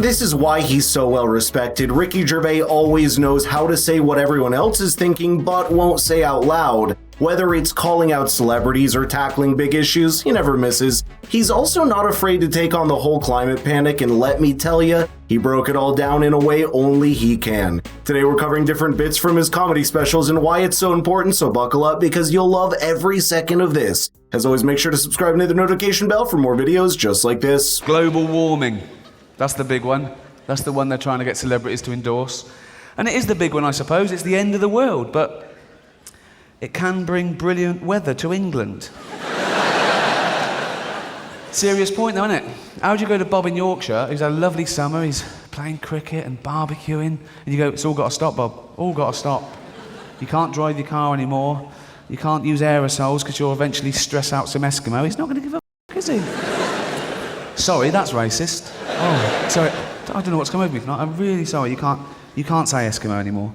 This is why he's so well respected. Ricky Gervais always knows how to say what everyone else is thinking, but won't say out loud. Whether it's calling out celebrities or tackling big issues, he never misses. He's also not afraid to take on the whole climate panic, and let me tell ya, he broke it all down in a way only he can. Today we're covering different bits from his comedy specials and why it's so important, so buckle up because you'll love every second of this. As always, make sure to subscribe and hit the notification bell for more videos just like this. Global warming. That's the big one. That's the one they're trying to get celebrities to endorse. And it is the big one, I suppose. It's the end of the world, but it can bring brilliant weather to England. Serious point though, isn't it? How would you go to Bob in Yorkshire, who's had a lovely summer, he's playing cricket and barbecuing, and you go, it's all got to stop, Bob. All got to stop. You can't drive your car anymore. You can't use aerosols because you'll eventually stress out some Eskimo. He's not going to give a f***, is he? Sorry, that's racist. Oh, sorry. I don't know what's come over me tonight. I'm really sorry. You can't say Eskimo anymore.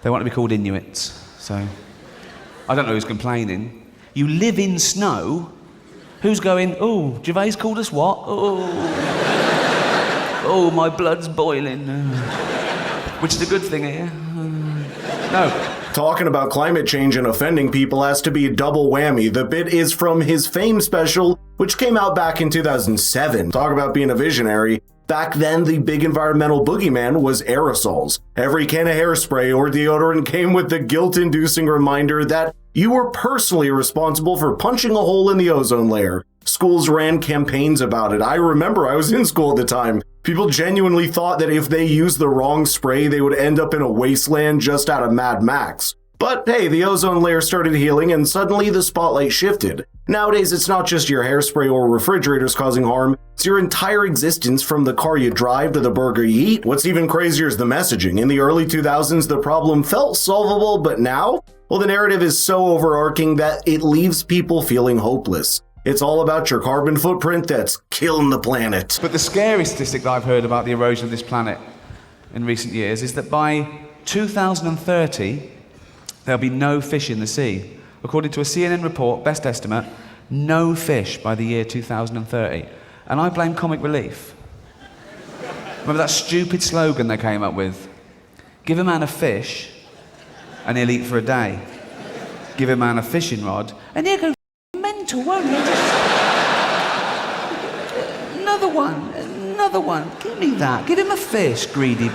They want to be called Inuits. So, I don't know who's complaining. You live in snow. Who's going, oh, Gervais called us what? Oh, my blood's boiling. Which is a good thing here. No. Talking about climate change and offending people has to be a double whammy. The bit is from his Fame special, which came out back in 2007. Talk about being a visionary. Back then, the big environmental boogeyman was aerosols. Every can of hairspray or deodorant came with the guilt-inducing reminder that you were personally responsible for punching a hole in the ozone layer. Schools ran campaigns about it. I remember I was in school at the time. People genuinely thought that if they used the wrong spray, they would end up in a wasteland just out of Mad Max. But hey, the ozone layer started healing and suddenly the spotlight shifted. Nowadays, it's not just your hairspray or refrigerators causing harm, it's your entire existence from the car you drive to the burger you eat. What's even crazier is the messaging. In the early 2000s, the problem felt solvable, but now? Well, the narrative is so overarching that it leaves people feeling hopeless. It's all about your carbon footprint that's killing the planet. But the scary statistic that I've heard about the erosion of this planet in recent years is that by 2030, there'll be no fish in the sea. According to a CNN report, best estimate, no fish by the year 2030. And I blame comic relief. Remember that stupid slogan they came up with? Give a man a fish and he'll eat for a day. Give a man a fishing rod and he'll go mental, won't he? Another one. Give me that. Give him a fish, greedy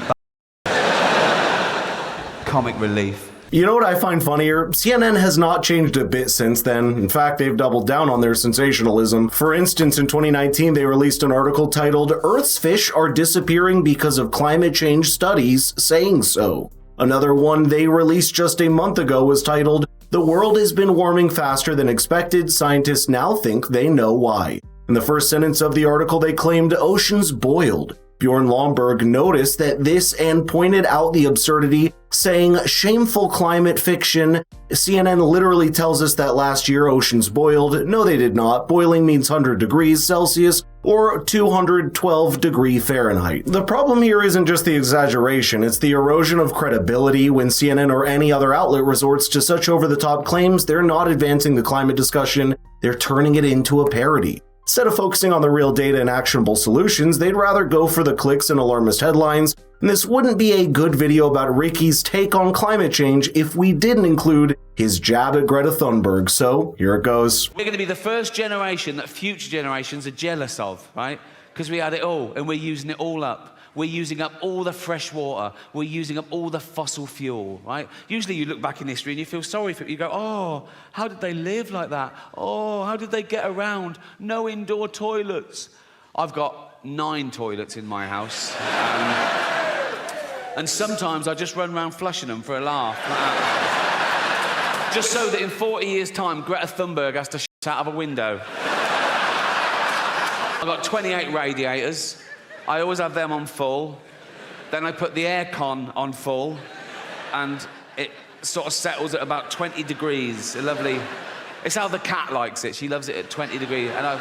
Comic relief. You know what I find funnier? CNN has not changed a bit since then. In fact, they've doubled down on their sensationalism. For instance, in 2019, they released an article titled, "Earth's Fish Are Disappearing Because of Climate Change Studies Saying So." Another one they released just a month ago was titled, "The World Has Been Warming Faster Than Expected. Scientists Now Think They Know Why." In the first sentence of the article, they claimed oceans boiled. Bjorn Lomborg noticed that this and pointed out the absurdity, saying, "Shameful climate fiction. CNN literally tells us that last year oceans boiled. No, they did not. Boiling means 100 degrees Celsius or 212 degree Fahrenheit." The problem here isn't just the exaggeration, it's the erosion of credibility. When CNN or any other outlet resorts to such over-the-top claims, they're not advancing the climate discussion, they're turning it into a parody. Instead of focusing on the real data and actionable solutions, they'd rather go for the clicks and alarmist headlines, and this wouldn't be a good video about Ricky's take on climate change if we didn't include his jab at Greta Thunberg, so here it goes. We're going to be the first generation that future generations are jealous of, right? Because we had it all, and we're using it all up. We're using up all the fresh water. We're using up all the fossil fuel, right? Usually you look back in history and you feel sorry for it. You go, oh, how did they live like that? Oh, how did they get around? No indoor toilets. I've got 9 toilets in my house. And sometimes I just run around flushing them for a laugh. Just so that in 40 years' time, Greta Thunberg has to shit out of a window. I've got 28 radiators. I always have them on full. Then I put the aircon on full, and it sort of settles at about 20 degrees. Lovely. It's how the cat likes it. She loves it at 20 degrees, and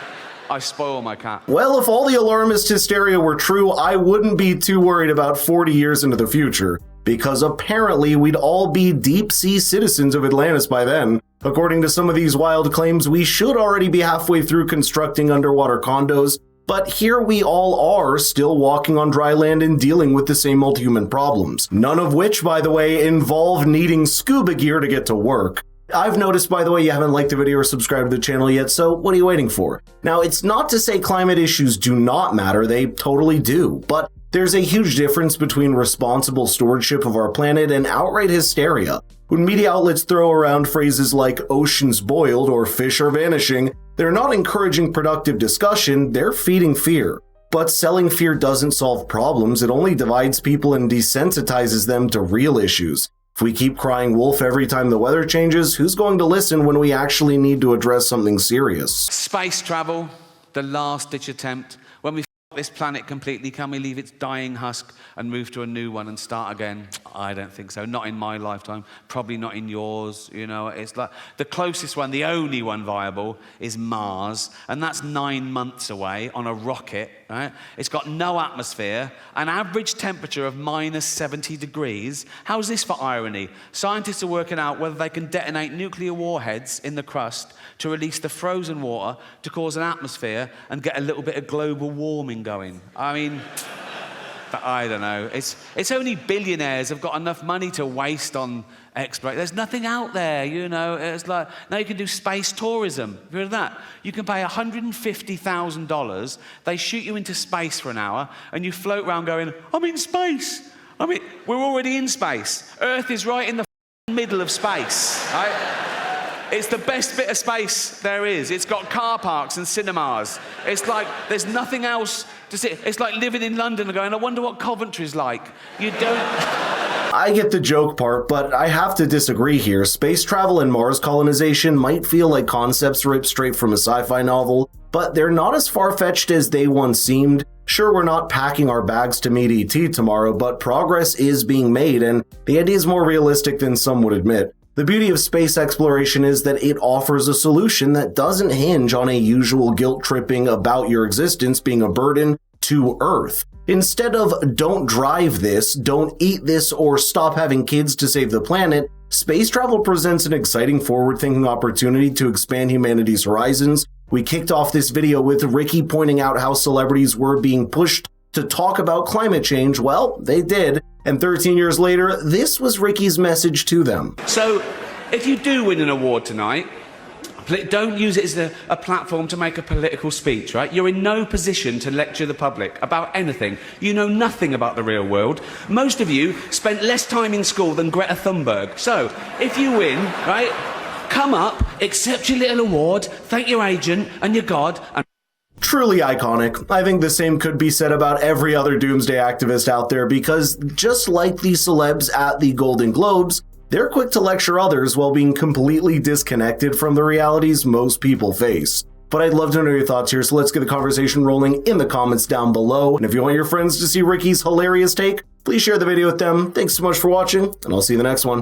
I spoil my cat. Well, if all the alarmist hysteria were true, I wouldn't be too worried about 40 years into the future, because apparently we'd all be deep-sea citizens of Atlantis by then. According to some of these wild claims, we should already be halfway through constructing underwater condos, But here we all are, still walking on dry land and dealing with the same old human problems. None of which, by the way, involve needing scuba gear to get to work. I've noticed, by the way, you haven't liked the video or subscribed to the channel yet, so what are you waiting for? Now, it's not to say climate issues do not matter, they totally do, but there's a huge difference between responsible stewardship of our planet and outright hysteria. When media outlets throw around phrases like oceans boiled or fish are vanishing, they're not encouraging productive discussion, they're feeding fear. But selling fear doesn't solve problems, it only divides people and desensitizes them to real issues. If we keep crying wolf every time the weather changes, who's going to listen when we actually need to address something serious? Space travel, the last-ditch attempt. When we this planet completely, can we leave its dying husk and move to a new one and start again? I don't think so. Not in my lifetime. Probably not in yours. You know, it's like the closest one, the only one viable, is Mars, and that's 9 months away on a rocket. Right? It's got no atmosphere, an average temperature of minus 70 degrees. How's this for irony? Scientists are working out whether they can detonate nuclear warheads in the crust to release the frozen water to cause an atmosphere and get a little bit of global warming going. I mean, I don't know. It's only billionaires have got enough money to waste on exploration. There's nothing out there, you know. It's like, now you can do space tourism. Have you heard of that? You can pay $150,000. They shoot you into space for an hour, and you float around going, I'm in space. I mean, we're already in space. Earth is right in the middle of space, right? It's the best bit of space there is. It's got car parks and cinemas. It's like there's nothing else to see. It's like living in London and going, I wonder what Coventry's like. You don't... I get the joke part, but I have to disagree here. Space travel and Mars colonization might feel like concepts ripped straight from a sci-fi novel, but they're not as far-fetched as they once seemed. Sure, we're not packing our bags to meet ET tomorrow, but progress is being made, and the idea is more realistic than some would admit. The beauty of space exploration is that it offers a solution that doesn't hinge on a usual guilt-tripping about your existence being a burden to Earth. Instead of don't drive this, don't eat this, or stop having kids to save the planet, space travel presents an exciting forward-thinking opportunity to expand humanity's horizons. We kicked off this video with Ricky pointing out how celebrities were being pushed to talk about climate change. Well, they did. And 13 years later, this was Ricky's message to them. So, if you do win an award tonight, don't use it as a platform to make a political speech, right? You're in no position to lecture the public about anything. You know nothing about the real world. Most of you spent less time in school than Greta Thunberg. So, if you win, right, come up, accept your little award, thank your agent and your God, and Truly iconic. I think the same could be said about every other doomsday activist out there, because just like the celebs at the Golden Globes, they're quick to lecture others while being completely disconnected from the realities most people face. But I'd love to know your thoughts here, so let's get the conversation rolling in the comments down below. And if you want your friends to see Ricky's hilarious take, please share the video with them. Thanks so much for watching, and I'll see you in the next one.